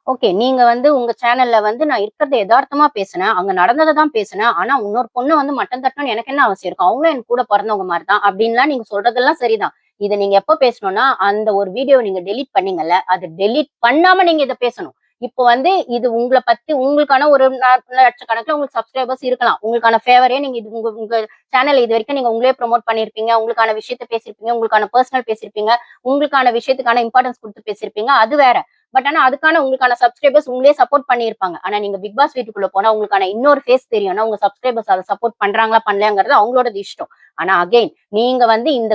Okay. நீங்க வந்து உங்க சேனல்ல வந்து நான் இருக்கிறத எதார்த்தமா பேசுனேன். அங்க நடந்தத தான் பேசுனேன். ஆனா இன்னொரு பொண்ண வந்து மட்டம் தட்டணும்னு எனக்கு என்ன அவசியம் இருக்கு? அவங்களும் என் கூட பொறந்தவங்க மாரி தான். அப்டின்லாம் நீங்க சொல்றதெல்லாம் சரிதான். இத நீங்க எப்ப பேசணும்னா, அந்த ஒரு வீடியோவ நீங்க டெலீட் பண்ணீங்கல்ல, அத டெலீட் பண்ணாம நீங்க இத பேசணும். இப்போ வந்து இது உங்கள பத்தி உங்களுக்கான ஒரு லட்சக்கணக்குல உங்களுக்கு சப்ஸ்கிரைபர்ஸ் இருக்கலாம். உங்களுக்கான ஃபேவரே நீங்க இது உங்க உங்க சேனல்ல இதுவரைக்கும் நீங்க உங்களே ப்ரமோட் பண்ணியிருப்பீங்க. உங்களுக்கான விஷயத்த பேசியிருப்பீங்க. உங்களுக்கான பெர்சனல் பேசியிருப்பீங்க. உங்களுக்கான விஷயத்துக்கான இம்பார்ட்டன்ஸ் குடுத்து பேசியிருப்பீங்க. அது வேற. பட் ஆனா அதுக்கான உங்களுக்கான சப்ஸ்கிரைபர்ஸ் உங்களே சப்போர்ட் பண்ணியிருப்பாங்க. ஆனா நீங்க பிக் பாஸ் வீட்டுக்குள்ள போனா உங்களுக்கான இன்னொரு ஃபேஸ் தெரியும்னா, உங்க சப்ஸ்கிரைபர்ஸ் அத சப்போர்ட் பண்றாங்களா, பண்ணலையாங்கிறது அவங்களோடது இஷ்டம். ஆனா அகைன் நீங்க வந்து இந்த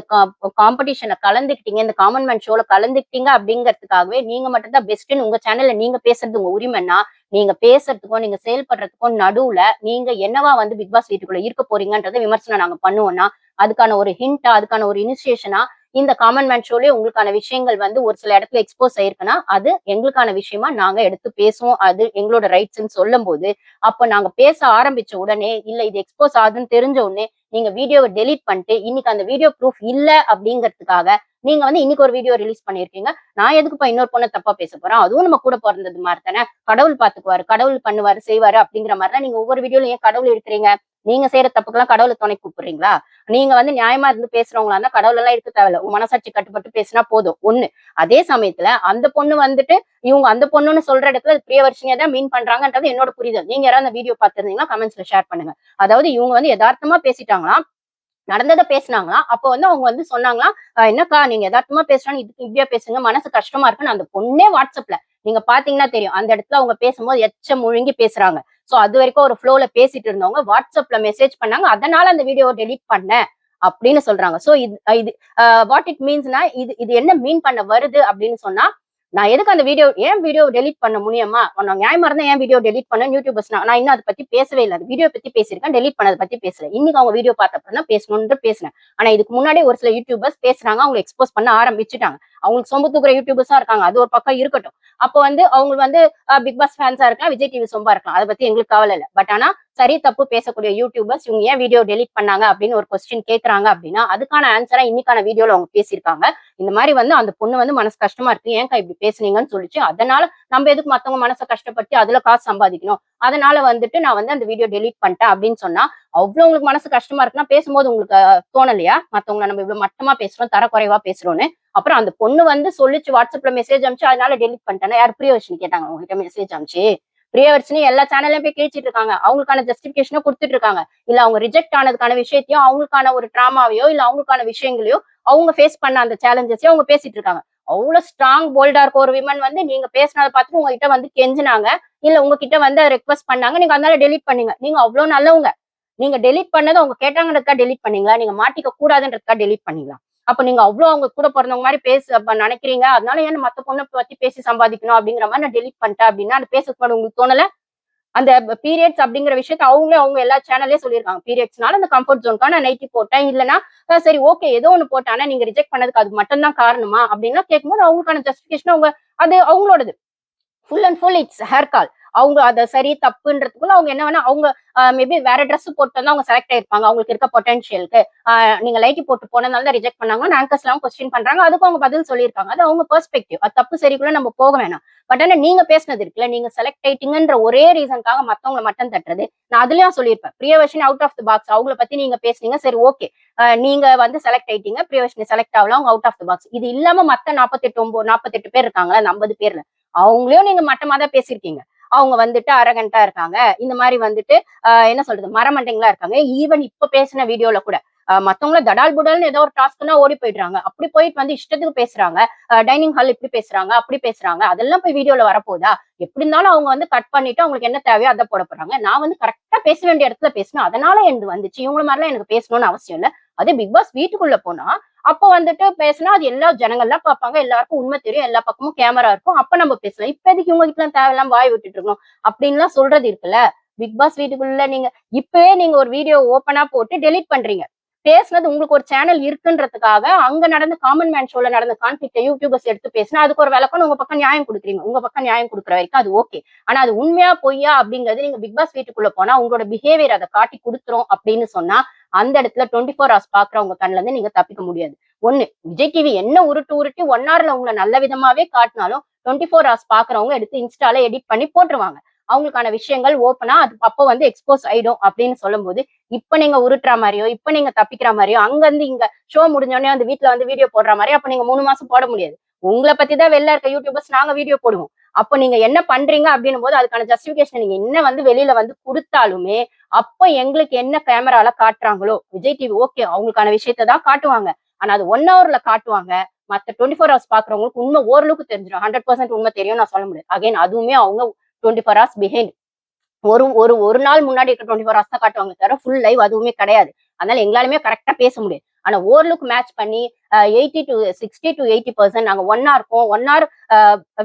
காம்படிஷன்ல கலந்துக்கிட்டீங்க, இந்த காமன் மேன் ஷோல கலந்துக்கிட்டீங்க அப்படிங்கிறதுக்காகவே நீங்க மட்டும் தான் பெஸ்ட்ன்னு உங்க சேனல்ல நீங்க பேசுறது உங்க உரிமைன்னா, நீங்க பேசுறதுக்கும், நீங்க செயல்படுறதுக்கும் நடுவுல நீங்க என்னவா வந்து பிக் பாஸ் வீட்டுக்குள்ள இருக்க போறீங்கன்றத விமர்சனம் நாங்க பண்ணுவோம்னா, அதுக்கான ஒரு ஹிண்டா, அதுக்கான ஒரு இனிஷியேஷனா இந்த காமன் மேன் ஷோலயே உங்களுக்கான விஷயங்கள் வந்து ஒரு சில இடத்துல எக்ஸ்போஸ் ஆயிருக்குன்னா, அது எங்களுக்கான விஷயமா நாங்க எடுத்து பேசுவோம். அது எங்களோட ரைட்ஸ்ன்னு சொல்லும்போது, அப்ப நாங்க பேச ஆரம்பிச்ச உடனே, இல்ல இது எக்ஸ்போஸ் ஆகுதுன்னு தெரிஞ்ச உடனே, நீங்க வீடியோவ டெலீட் பண்ணிட்டு, இன்னைக்கு அந்த வீடியோ ப்ரூஃப் இல்ல அப்படிங்கிறதுக்காக, நீங்க வந்து இன்னைக்கு ஒரு வீடியோ ரிலீஸ் பண்ணியிருக்கீங்க. நான் எதுக்குப்பா இன்னொரு பொண்ண தப்பா பேச போறேன்? அதுவும் நம்ம கூட பொறந்தது மாரி தானே. கடவுள் பார்த்துக்குவாரு, கடவுள் பண்ணுவாரு, செய்வாரு அப்படிங்கிற மாரிலாம் நீங்க ஒவ்வொரு வீடியோல ஏன் கடவுள் இழுக்குறீங்க? நீங்க செய்ற தப்புக்கெல்லாம் கடவுள துணைக்கு கூப்பிடுறீங்களா? நீங்க வந்து நியாயமா இருந்து பேசுறவங்களா இருந்தா கடவுள் எல்லாம் இருக்க தேவையில்ல. உங்க மனசாட்சி கட்டுப்பட்டு பேசினா போதும். 1. அதே சமயத்துல அந்த பொண்ணு வந்துட்டு இவங்க அந்த பொண்ணுன்னு சொல்ற இடத்துல பிரியவர்ஷினிய தான் மீன் பண்றாங்கன்றது என்னோட புரிதல். நீங்க யாராவது அந்த வீடியோ பார்த்திருந்தீங்கன்னா கமெண்ட்ஸ்ல ஷேர் பண்ணுங்க. அதாவது இவங்க வந்து எதார்த்தமா பேசிட்டாங்களாம். நடந்தத பேசுனாங்களாம். அப்போ வந்து அவங்க வந்து சொன்னாங்களாம், என்னக்கா நீங்க எதார்த்தமா பேசுறோம்னு இதுக்கு இப்படியா பேசுங்க. மனசு கஷ்டமா இருக்குன்னு" அந்த பொண்ணே WhatsAppல நீங்க பார்த்தீங்கன்னா தெரியும். அந்த இடத்துல அவங்க பேசும்போது முழுங்கி பேசுறாங்க. சோ அதுவரைக்கும் ஒரு ஃப்ளோல பேசிட்டு இருந்தவங்க WhatsAppல மெசேஜ் பண்ணாங்க. அதனால அந்த வீடியோவ டெலீட் பண்ணேன் அப்படின்னு சொல்றாங்க. சோ இது இது வாட் இட் மீன்ஸ்னா இது இது என்ன மீன் பண்ண வருது அப்படின்னு சொன்னா, நான் எதுக்கு அந்த வீடியோ டெலீட் பண்ண முடியுமா? நான் நியாயமா இருந்தா ஏன் வீடியோ டெலீட் பண்ணேன்னு யூடியூபர்ஸ் நான் இன்னும் அத பத்தி பேசவே இல்ல. அந்த வீடியோ பத்தி பேசியிருக்கேன். டெலீட் பண்ணத பத்தி பேசல. இன்னைக்கு அவங்க வீடியோ பார்த்த அப்புறம் தான் பேசணும்னு பேசினேன். ஆனா இதுக்கு முன்னாடி ஒரு சில யூடியூபர்ஸ் பேசுறாங்க. அவங்கள எக்ஸ்போஸ் பண்ண ஆரம்பிச்சுட்டாங்க. அவங்களுக்கு சொம்பு தூக்குற யூடியூபர்ஸா இருக்காங்க. அது ஒரு பக்கம் இருக்கட்டும். அப்போ வந்து அவங்க வந்து பிக் பாஸ் ஃபேன்ஸா இருக்கலாம், விஜய் டிவி சொம்பா இருக்கலாம். அத பத்தி எங்களுக்கு கவல இல்ல. பட் ஆனா சரி, தப்பு பேசக்கூடிய யூடியூபர்ஸ் இவங்க ஏன் வீடியோ டெலீட் பண்ணாங்க அப்படின்னு ஒரு கொஸ்டின் கேட்கறாங்க அப்படின்னா, அதுக்கான ஆன்ஸரா இன்னைக்கான வீடியோல அவங்க பேசியிருக்காங்க. இந்த மாரி வந்து அந்த பொண்ணு வந்து மனசு கஷ்டமா இருக்கு. ஏன்க்கா இப்படி பேசுனீங்கன்னு சொல்லிச்சு. அதனால நம்ம எதுக்கு மத்தவங்க மனச கஷ்டப்படுத்தி அதுல காசு சம்பாதிக்கணும். அதனால வந்துட்டு நான் வந்து அந்த வீடியோ டெலீட் பண்ணிட்டேன் அப்படின்னு சொன்னா, அவ்ளோ உங்களுக்கு மனசு கஷ்டமா இருக்குன்னா பேசும்போது உங்களுக்கு தோணலையா? மத்தவங்கள நம்ம இவ்வளவு மட்டமா பேசுறோம், தரக்குறைவா பேசுறோம்னு. அப்புறம் அந்த பொண்ணு வந்து சொல்லுச்சு WhatsAppல மெசேஜ் அனுப்பிச்சு அதனால டெலீட் பண்ணிட்டேன்னா, யார் பிரியதர்ஷினி கேட்டாங்க உங்ககிட்ட மெசேஜ் அனுப்பிச்சு. பிரியதர்ஷினி எல்லா சேனல்லயும் போய் கிழிச்சிட்டு இருக்காங்க. அவங்களுக்கான ஜஸ்டிபிகேஷனும் குடுத்துட்டு இருக்காங்க. இல்ல அவங்க ரிஜெக்ட் ஆனதுக்கான விஷயத்தையும், அவங்களுக்கான ஒரு ட்ராமாவையோ, இல்ல அவங்களுக்கான விஷயங்களையோ, அவங்க ஃபேஸ் பண்ண அந்த சேலஞ்சஸையும் அவங்க பேசிட்டு இருக்காங்க. அவ்ளோ ஸ்ட்ராங் போல்டா இருக்க ஒரு விமன் வந்து நீங்க பேசினத பார்த்துட்டு உங்ககிட்ட வந்து கெஞ்சினாங்க. இல்ல உங்ககிட்ட வந்து ரெக்வெஸ்ட் பண்ணாங்க. நீங்க அதனால டெலீட் பண்ணீங்க. நீங்க அவ்ளோ நல்லவங்க. நீங்க டெலீட் பண்ணது அவங்க கேட்டாங்கன்றதுக்காக டெலீட் பண்ணீங்களா? நீங்க மாட்டிக்க கூடாதுன்றதுக்காக டெலீட் பண்ணீங்களா? அப்ப நீங்க அவ்ளோ அவங்க கூட பொறந்தவங்க மாரி அப்ப நெனைக்கிறீங்க. அதனால ஏன் மத்த பொண்ண பத்தி பேசி சம்பாதிக்கணும் அப்படிங்கிற மாரி நான் டெலீட் பண்ணிட்டேன் அப்படின்னா, அது பேச கூட உங்களுக்கு தோணல? அந்த பீரியட்ஸ் அப்படிங்கிற விஷயத்த அவங்களே அவங்க எல்லா சேனல்லயும் சொல்லியிருக்காங்க. பீரியட்ஸ்னால அந்த கம்ஃபர்ட் ஜோன்க்காக நான் நைட்டி போட்டேன். இல்லன்னா சரி ஓகே ஏதோ ஒண்ணு போட்டேன். ஆனா நீங்க ரிஜெக்ட் பண்ணதுக்கு அது மட்டும் தான் காரணமா? அப்படின்லாம் கேட்கும்போது அவங்களுக்கான ஜஸ்டிஃபிகேஷன் அவங்க அது அவங்களோடது. Full and full it's her call. அவங்க அத சரி, தப்புன்றதுக்குள்ள அவங்க என்ன வேணா அவங்க மேபி வேற ட்ரெஸ் போட்டு வந்தா அவங்க செலக்ட் ஆயிருப்பாங்க. அவங்களுக்கு இருக்க பொட்டன்ஷியலுக்கு. நீங்க லைக்கி போட்டு போனதுனால தான் ரிஜெக்ட் பண்ணாங்கன்னு ஆங்கர்ஸ்லாம் கொஸ்டின் பண்றாங்க. அதுக்கு அவங்க பதில் சொல்லியிருக்காங்க. அது அவங்க பெர்ஸ்பெக்டிவ். அது தப்பு சரிக்குள்ள நம்ம போக வேணாம். பட் ஆனா நீங்க பேசினது இருக்குல்ல, நீங்க செலக்ட் ஆயிட்டீங்கன்ற ஒரே ரீசன்க்காக மத்தவங்கள மட்டம் தட்டுறது, நான் அதுலயும் சொல்லியிருப்பேன். பிரியவர்ஷினி அவுட் ஆஃப் தி பாக்ஸ். அவங்கள பத்தி நீங்க பேசுனீங்க. சரி ஓகே. நீங்க வந்து செலக்ட் ஆயிட்டீங்க. பிரியவர்ஷினி செலக்ட் ஆகல. அவங்க அவுட் ஆஃப் தி பாக்ஸ். இது இல்லாம மத்த 48 பேர் இருக்காங்கல்ல, அந்த 50 பேர்ல. அவங்களையும் நீங்க மட்டமா தான் பேசியிருக்கீங்க. அவங்க வந்துட்டு அரகன்ட்டா இருக்காங்க. இந்த மாரி வந்துட்டு என்ன சொல்றது? மரமண்டைங்களா இருக்காங்க. ஈவன் இப்ப பேசின வீடியோல கூட. மத்தவங்கள தடால் புடால்ன்னு ஏதோ ஒரு டாஸ்க்னா ஓடி போயிடுறாங்க. அப்படி போயிட்டு வந்து இஷ்டத்துக்கு பேசுறாங்க. டைனிங் ஹால் இப்படி பேசுறாங்க, அப்படி பேசுறாங்க. அதெல்லாம் போய் வீடியோல வரப்போதா? எப்படி இருந்தாலும் அவங்க வந்து கட் பண்ணிட்டு அவங்களுக்கு என்ன தேவையோ அத போட போறாங்க. நான் வந்து கரெக்ட்டா பேச வேண்டிய இடத்துல பேசினேன். அதனால எனது வந்துச்சு. இவங்கள மாரிலாம் எனக்கு பேசணும்னு அவசியம் இல்ல. அதே பிக் பாஸ் வீட்டுக்குள்ள போனா, அப்ப வந்துட்டு பேசினா அது எல்லா ஜனங்கள்லாம் பார்ப்பாங்க. எல்லாருக்கும் உண்மை தெரியும். எல்லா பக்கமும் கேமரா இருக்கும். அப்ப நம்ம பேசலாம். இப்ப எதுக்கு இவங்க கிட்டலாம் தேவையில்லாம வாய் விட்டுட்டு இருக்கணும்? அப்படின்லாம் சொல்றது இருக்குல்ல. பிக் பாஸ் வீட்டுக்குள்ள நீங்க இப்பவே நீங்க ஒரு வீடியோ ஓப்பனா போட்டு டெலீட் பண்றீங்க. பேசுனது உங்களுக்கு ஒரு சேனல் இருக்குன்றதுக்காக அங்க நடந்த காமன் மேன் ஷோல நடந்த கான்ஃபிளிக்ட யூடியூபர்ஸ் எடுத்து பேசினா அதுக்கு ஒரு விளக்கம் உங்க பக்கம் நியாயம் கொடுக்குறீங்க. உங்க பக்கம் நியாயம் கொடுக்குற வரைக்கும் அது ஓகே. ஆனா அது உண்மையா பொய்யா அப்படிங்கிறது நீங்க பிக் பாஸ் வீட்டுக்குள்ள போனா உங்களோட பிஹேவியர் அதை காட்டி கொடுத்துரும் அப்படின்னு சொன்னா அந்த இடத்துல 24 ஹவர்ஸ் பாக்குறவங்க கண்ணுல இருந்து நீங்க தப்பிக்க முடியாது. ஒண்ணு, விஜய் டிவி என்ன உருட்டு உருட்டி 1 ஹவர்ல உங்களை நல்ல விதமாவே காட்டினாலும் 24 ஹவர்ஸ் பாக்குறவங்க எடுத்து இன்ஸ்டால எடிட் பண்ணி போட்டுருவாங்க. அவங்களுக்கான விஷயங்கள் ஓப்பனா அது அப்ப வந்து எக்ஸ்போஸ் ஆயிடும் அப்படின்னு சொல்லும் போது, இப்ப நீங்க உருட்டுற மாதிரியோ, இப்ப நீங்க தப்பிக்கிற மாதிரியோ, அங்க இருந்து இங்க ஷோ முடிஞ்சோடனே அந்த வீட்டுல வந்து வீடியோ போடுற மாதிரி அப்ப நீங்க 3 மாசம் போட முடியாது. உங்களை பத்தி தான் வெளில இருக்க யூடியூபர்ஸ் நாங்க வீடியோ போடுவோம். அப்ப நீங்க என்ன பண்றீங்க அப்படின்னும் போது அதுக்கான ஜஸ்டிபிகேஷன் நீங்க என்ன வந்து வெளியில வந்து கொடுத்தாலுமே, அப்ப எங்களுக்கு என்ன கேமரால காட்டுறாங்களோ, விஜய் டிவி ஓகே அவங்களுக்கான விஷயத்த தான் காட்டுவாங்க. ஆனா அது 1 ஹவர்ல காட்டுவாங்க. மத்த 24 ஹவர்ஸ் பாக்குறவங்களுக்கு உண்மை ஓரளவுக்கு தெரிஞ்சிடும். 100% உண்மை தெரியும் நான் சொல்ல முடியாது. அகைன் அதுவுமே அவங்க 24 ஹவர்ஸ் பிஹைண்ட். ஒரு ஒரு ஒரு நாள் முன்னாடி இருக்க 24 ஹவர்ஸ் தான் காட்டுவாங்க தவிர ஃபுல் லைவ் அதுவுமே கிடையாது. அதனால எங்களாலுமே கரெக்டா பேச முடியாது. ஆனா ஓரளவுக்கு மேட்ச் பண்ணி 80 to 60 to 80% நாங்க 1 ஹவர் இருக்கும். 1 ஹவர்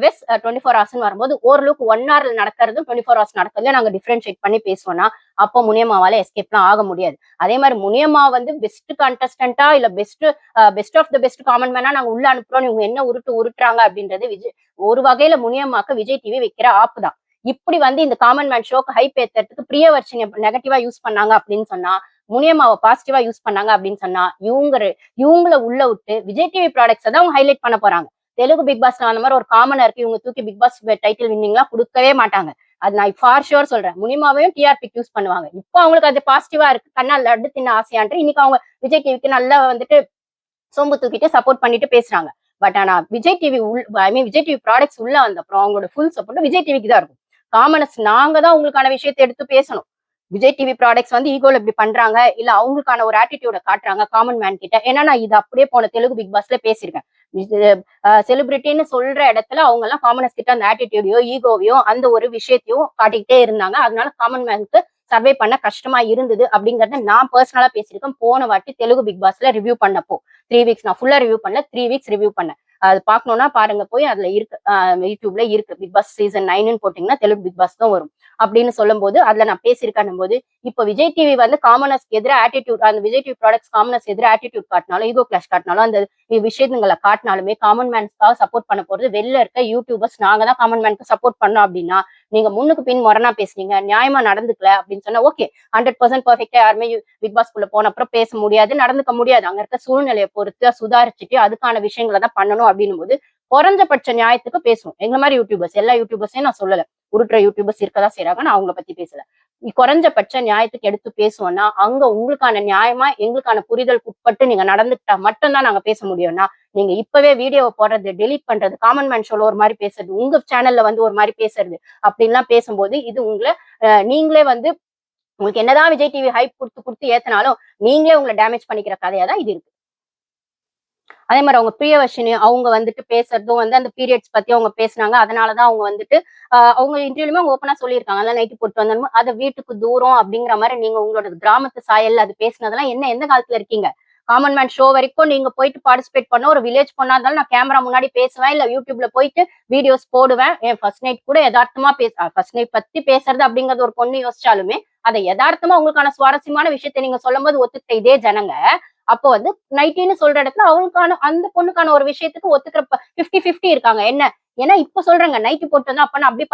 வெஸ் 24 ஹவர்ஸ்ன்னு வரும்போது ஓரளவுக்கு 1 ஹவர்ல நடக்கிறதும் 24 ஹவர்ஸ் நடக்கிறதுல நாங்க டிஃபரன்ஷியேட் பண்ணி பேசுவோம்னா, அப்போ முனியம்மாவால எஸ்கேப்லாம் ஆக முடியாது. அதே மாதிரி முனியம்மா வந்து பெஸ்ட் கண்டஸ்டன்டா இல்ல best of the best common மேனா நாங்க உள்ள அனுப்புறோம். இவங்க என்ன உருட்டுறாங்க அப்படின்றது ஒரு வகையில முனியம்மாக்கு விஜய் டிவி வைக்கிற ஆப்பு தான். இப்படி வந்து இந்த காமன் மேன் ஷோக்கு ஹைப் ஏத்துறதுக்கு பிரியவர்ஷினி நெகட்டிவா யூஸ் பண்ணாங்க அப்படின்னு சொன்னா, முனியம்மாவை பாசிட்டிவா யூஸ் பண்ணாங்க அப்படின்னு சொன்னா, இவங்கள உள்ள விட்டு விஜய் டிவி ப்ராடக்ட்ஸ் தான் அவங்க ஹைலைட் பண்ண போறாங்க. தெலுங்கு பிக் பாஸ்ல அந்த மாதிரி ஒரு காமனா இருக்கு. இவங்க தூக்கி பிக் பாஸ் டைட்டில் வின்னிங்லாம் கொடுக்கவே மாட்டாங்க. அது நான் ஃபார் ஷுர் சொல்றேன். முனிமாவையும் டிஆர்பி யூஸ் பண்ணுவாங்க. இப்போ அவங்களுக்கு அது பாசிட்டிவா இருக்கு. கண்ணா லட்டு தின்ன ஆசையான்ட்டு இன்னைக்கு அவங்க விஜய் டிவிக்கு நல்லா வந்துட்டு சொம்பு தூக்கிட்டு சப்போர்ட் பண்ணிட்டு பேசுறாங்க. பட் ஆனா Vijay TV Vijay TV products உள்ள வந்த அப்புறம் அவங்களோட ஃபுல் சப்போர்ட் விஜய் டிவிக்கு தான் இருக்கும். காமனஸ் நாங்க தான் உங்களுக்கான விஷயத்தை எடுத்து பேசணும். விஜய் டிவி ப்ராடக்ட்ஸ் வந்து ஈகோல இப்படி பண்றாங்க இல்ல அவங்களுக்கான ஒரு ஆட்டிடியூட காட்டுறாங்க காமன் மேன் கிட்ட. ஏன்னா நான் இது அப்படியே போன தெலுங்கு பிக் பாஸ்ல பேசியிருக்கேன். செலிபிரிட்டின்னு சொல்ற இடத்துல அவங்க எல்லாம் காமனஸ் கிட்ட அந்த ஆட்டிடியூடையோ ஈகோவையோ அந்த ஒரு விஷயத்தையும் காட்டிக்கிட்டே இருந்தாங்க. அதனால காமன் மேனுக்கு சர்வே பண்ண கஷ்டமா இருந்தது அப்படிங்கறத நான் பர்சனலா பேசியிருக்கேன். போன வாட்டி தெலுங்கு பிக் பாஸ்ல ரிவ்யூ பண்ணப்போ 3 வீக்ஸ் நான் ஃபுல்லா ரிவ்யூ பண்ணல, 3 வீக்ஸ் ரிவ்யூ பண்ணேன். அது பாக்கணும்னா பாருங்க, போய் அதுல இருக்கு, யூடியூப்ல இருக்கு. பிக் பாஸ் சீசன் 9 போட்டீங்கன்னா தெலுங்கு பிக் பாஸ் தான் வரும். அப்படின்னு சொல்லும் போது அதுல நான் பேசியிருக்கேன் போது, இப்ப விஜய் டிவி வந்து காமனஸ்க்கு எதிராக ஆட்டிடியூட், அந்த விஜய் டிவி ப்ராடக்ட்ஸ் காமனஸ் எதிராக ஆட்டிடியூட் காட்டினாலும் ஈகோ கிளாஷ் காட்டினாலும் அந்த விஷயங்களை காட்டினாலுமே காமன் மேன்ஸ்க்காக சப்போர்ட் பண்ண போறது வெளில இருக்க யூடியூபர்ஸ். நாங்க தான் காமன் மேனுக்கு சப்போர்ட் பண்ணோம் அப்படின்னா நீங்க முன்னுக்கு பின் முரணா பேசுனீங்க, நியாயமா நடந்துக்கல அப்படின்னு சொன்னா ஓகே. 100% பெர்ஃபெக்டா யாருமே பிக் பாஸ்குள்ள போன அப்புறம் பேச முடியாது, நடந்துக்க முடியாது. அங்க இருக்க சூழ்நிலையை பொறுத்து சுதாரிச்சுட்டு அதுக்கான விஷயங்களை தான் பண்ணணும் அப்படின்னும் போது குறைஞ்சபட்ச நியாயத்துக்கு பேசுவோம். எங்க மாதிரி யூடியூபர்ஸ், எல்லா யூடியூபர்ஸையும் நான் சொல்லல, உருட்டுற யூடியூபர்ஸ் இருக்கதான் செய்யறாங்க, நான் அவங்கள பத்தி பேசல. குறைஞ்சபட்ச நியாயத்துக்கு எடுத்து பேசுவோம்னா அங்க உங்களுக்கான நியாயமா எங்களுக்கான புரிதலுக்கு உட்பட்டு நீங்க நடந்துக்கிட்டா மட்டும்தான் நாங்க பேச முடியும்னா, நீங்க இப்பவே வீடியோவை போடுறது, டெலிட் பண்றது, காமன் மேன் ஷோல ஒரு மாதிரி பேசுறது, உங்க சேனல்ல வந்து ஒரு மாதிரி பேசுறது அப்படின்லாம் பேசும்போது இது உங்களை நீங்களே வந்து உங்களுக்கு என்னதான் விஜய் டிவி ஹைப் கொடுத்து ஏத்தினாலும் நீங்களே உங்களை டேமேஜ் பண்ணிக்கிற கதையா தான் இது இருக்கு. அதே மாதிரி அவங்க பிரியவர்ஷினி அவங்க வந்துட்டு பேசுறதும் வந்து அந்த பீரியட்ஸ் பத்தி அவங்க பேசினாங்க. அதனாலதான் அவங்க வந்துட்டு அவங்க இன்டர்வியூலுமே ஓப்பனா சொல்லியிருக்காங்க, அதெல்லாம் நைட்டு போட்டு வந்தாலும் அதை வீட்டுக்கு தூரம் அப்படிங்கிற மாதிரி நீங்க உங்களோட கிராமத்து சாயல்ல அது பேசினதெல்லாம் என்ன எந்த காலத்துல இருக்கீங்க? காமன் மேன் ஷோ வரைக்கும் நீங்க போயிட்டு பார்ட்டிசிபேட் பண்ண ஒரு வில்லேஜ் பொண்ணா இருந்தாலும் நான் கேமரா முன்னாடி பேசுவேன், இல்ல யூடியூப்ல போயிட்டு வீடியோஸ் போடுவேன். என் ஃபர்ஸ்ட் நைட் கூட யதார்த்தமா ஃபர்ஸ்ட் நைட் பத்தி பேசுறது அப்படிங்கறது ஒரு பொண்ணு யோசிச்சாலுமே அதை யதார்த்தமா உங்களுக்கான சுவாரஸ்யமான விஷயத்த நீங்க சொல்லும் போது ஒத்துக்கிட்ட இதே ஜனங்க அப்போ வந்து நைட்டின்னு சொல்ற இடத்துல அவங்களுக்கான அந்த பொண்ணுக்கான ஒரு விஷயத்துக்கு ஒத்துக்கிற 50-50 இருக்காங்க. என்ன ஏன்னா இப்ப சொல்றாங்க நைட்டு போட்டு வந்து அப்ப அப்படி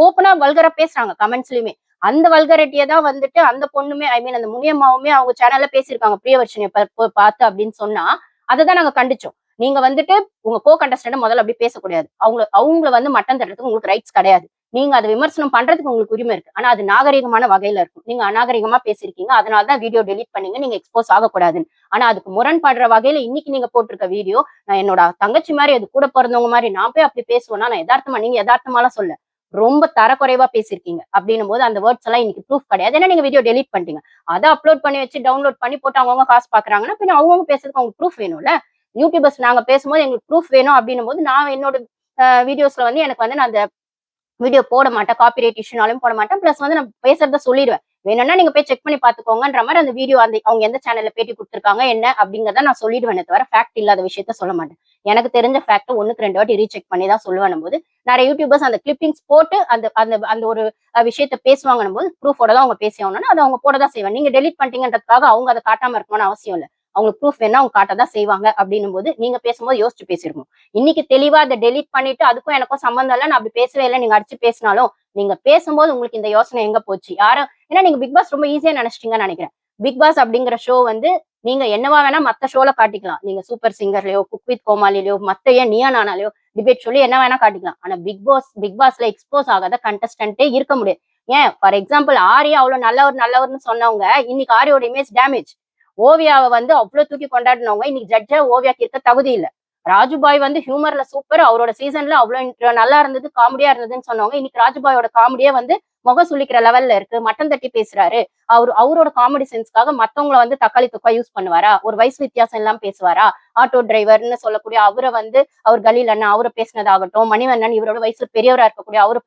ஓப்பனா வல்கரா பேசுறாங்க கமெண்ட்ஸ்லயுமே. அந்த வல்கரிட்டியை தான் வந்துட்டு அந்த பொண்ணுமே அந்த முனியம்மாவுமே அவங்க சேனல்ல பேசியிருக்காங்க பிரியவர்ஷினியை பார்த்து அப்படின்னு சொன்னா அதை நாங்க கண்டிச்சோம். நீங்க வந்துட்டு உங்க கோ கண்டஸ்டன்ட் முதல்ல அப்படி பேசக்கூடாது. அவங்கள வந்து மட்டம் தட்டுறதுக்கு உங்களுக்கு ரைட்ஸ் கிடையாது. நீங்க அதை விமர்சனம் பண்றதுக்கு உங்களுக்கு உரிமை இருக்கு. ஆனா அது நாகரிகமான வகையில இருக்கும். நீங்க அநாகரிகமா பேசிருக்கீங்க, அதனாலதான் வீடியோ டெலிட் பண்ணீங்க, நீங்க எக்ஸ்போஸ் ஆகக்கூடாதுன்னு. ஆனா அதுக்கு முரண்படுற வகையில இன்னைக்கு நீங்க போட்டிருக்க வீடியோ, நான் என்னோட தங்கச்சி மாதிரி அது கூட பிறந்தவங்க மாதிரி நான் போய் அப்படி பேசுவேன்னா நான் யதார்த்தமா, நீங்க யதார்த்தமாலாம் சொல்ல ரொம்ப தரக்குறைவா பேசிருக்கீங்க அப்படின்னும் போது அந்த வேர்ட்ஸ் எல்லாம் இன்னைக்கு ப்ரூஃப் கிடையாது. ஏன்னா நீங்க வீடியோ டெலிட் பண்ணிட்டீங்க. அதை அப்லோட் பண்ணி வச்சு டவுன்லோட் பண்ணி போட்டு அவங்கவுங்க காசு பாக்குறாங்கன்னா பின்ன அவங்கவுங்க பேசுறதுக்கு அவங்களுக்கு ப்ரூஃப் வேணும்ல. யூடியூபர்ஸ் நாங்க பேசும்போது எங்களுக்கு ப்ரூஃப் வேணும் அப்படின்னும் போது நான் என்னோட வீடியோஸ்ல வந்து எனக்கு வந்து நான் அந்த வீடியோ போட மாட்டேன், காப்பிரைட் இஷ்யூனாலும் போட மாட்டேன். பிளஸ் வந்து நான் பேசுறத சொல்லிடுவேன். வேணும்னா நீங்க போய் செக் பண்ணி பாத்துக்கோங்கன்ற மாதிரி அந்த வீடியோ அவங்க எந்த சேனல்ல பேட்டி கொடுத்துருக்காங்க என்ன அப்படிங்கறத நான் சொல்லிடுவேன் தவிர ஃபேக்ட் இல்லாத விஷயத்த சொல்ல மாட்டேன். எனக்கு தெரிஞ்ச ஃபேக்ட் 1க்கு 2 வாட்டி ரீசெக் பண்ணி தான் சொல்லுவேன் போது நிறைய யூடியூபர்ஸ் அந்த கிளிப்பிங்ஸ் போட்டு அந்த அந்த அந்த ஒரு விஷயத்த பேசுவாங்கன்னும் போது ப்ரூஃபோட தான் அவங்க பேசி ஆகணும்னா அதை அவங்க போட தான் செய்வாங்க. நீங்க டெலிட் பண்ணிட்டீங்கன்றதுக்காக அவங்க அதை காட்டாம இருக்கணும்னு அவசியம் இல்லை. அவங்களுக்கு ப்ரூஃப் வேணா அவங்க காட்ட தான் செய்வாங்க அப்படின்னும் போது நீங்க பேசும்போது யோசிச்சு பேசிருக்கணும். இன்னைக்கு தெளிவா அதை டெலிட் பண்ணிட்டு அதுக்கும் எனக்கும் சம்பந்தம் இல்லை, நான் அப்படி பேசவே இல்லை, நீங்க அடிச்சு பேசினாலும் நீங்க பேசும்போது உங்களுக்கு இந்த யோசனை எங்க போச்சு யாரும்? ஏன்னா நீங்க பிக் பாஸ் ரொம்ப ஈஸியா நினைச்சிட்டீங்கன்னு நினைக்கிறேன். பிக் பாஸ் அப்படிங்கிற ஷோ வந்து நீங்க என்னவா வேணா மத்த ஷோல காட்டிக்கலாம். நீங்க சூப்பர் சிங்கர்லயோ, குக் வித் கோமாளிலயோ, மத்த ஏன் நீயா நானாலயோ டிபேட் சொல்லி என்ன வேணா காட்டிக்கலாம். ஆனா பிக் பாஸ்ல எக்ஸ்போஸ் ஆகாத கண்டஸ்டன்ட்டே இருக்க முடியாது. ஏன் ஃபார் எக்ஸாம்பிள் ஆர்யா அவ்வளவு நல்லவர்னு சொன்னவங்க இன்னைக்கு ஆரியோட இமேஜ் டேமேஜ். ஓவியாவை வந்து அவ்வளவு தூக்கி கொண்டாடினவங்க இன்னைக்கு ஜட்ஜா ஓவியாக்கு இருக்க தகுதி இல்ல. ராஜுபாய் வந்து ஹியூமர்ல சூப்பர், அவரோட சீசன்ல அவ்வளவு நல்லா இருந்தது, காமெடியா இருந்ததுன்னு சொன்னவங்க இன்னைக்கு ராஜுபாயோட காமெடியே வந்து முகம் சுளிக்கிற லெவல்ல இருக்கு, மட்டம் தட்டி பேசுறாரு. அவரோட காமெடி சென்ஸ்க்காக மத்தவங்களை வந்து தக்காளி தொக்கா யூஸ் பண்ணுவாரா? ஒரு வயசு வித்தியாசம் எல்லாம் பேசுவாரா? ஆட்டோ டிரைவர்னு சொல்லக்கூடிய அவரை வந்து அவர் கலீல் அண்ணா அவரை பேசினதாகட்டும், மணிவண்ணன் இவரோட வயசுல பெரியவரா இருக்கக்கூடிய அவரு